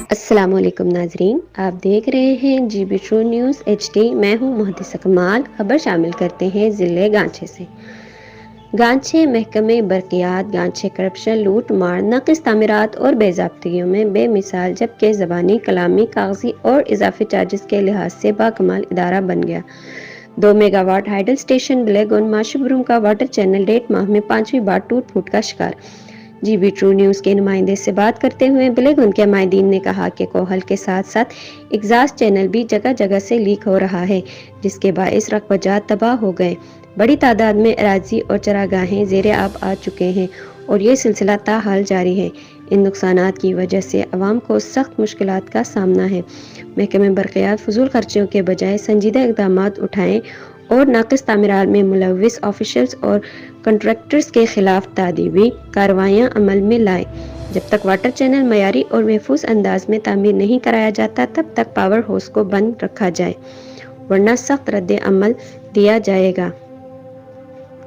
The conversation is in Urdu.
السلام علیکم ناظرین، آپ دیکھ رہے ہیں GB2 نیوز HD۔ میں ہوں محدثہ کمال۔ خبر شامل کرتے ہیں ضلع گانچے سے۔ گانچے محکمہ برقیات گانچے کرپشن، لوٹ مار، ناقص تعمیرات اور بے ضابطگیوں میں بے مثال، جبکہ زبانی، کلامی، کاغذی اور اضافی چارجز کے لحاظ سے باکمال ادارہ بن گیا۔ 2 میگا واٹ ہائیڈل اسٹیشن بلیگن ماشبرم کا واٹر چینل 1.5 ماہ میں 5ویں بار ٹوٹ پھوٹ کا شکار۔ GB2 نیوز کے نمائندے سے بات کرتے ہوئے بلیگن کے مائندین نے کہا کہ کوہل کے ساتھ ساتھ ایگزاسٹ چینل بھی جگہ جگہ سے لیک ہو رہا ہے، جس کے باعث رقبہ جات تباہ ہو گئے۔ بڑی تعداد میں اراضی اور چراگاہیں زیر آب آ چکے ہیں اور یہ سلسلہ تاحال جاری ہے۔ ان نقصانات کی وجہ سے عوام کو سخت مشکلات کا سامنا ہے۔ محکمہ برقیات فضول خرچیوں کے بجائے سنجیدہ اقدامات اٹھائیں اور ناقص تعمیرات میں ملوث آفیشلز اور کنٹریکٹرز کے خلاف تادیبی کارروائیاں عمل میں لائیں۔ جب تک واٹر چینل معیاری اور محفوظ انداز میں تعمیر نہیں کرایا جاتا، تب تک پاور ہاؤس کو بند رکھا جائے، ورنہ سخت رد عمل دیا جائے گا۔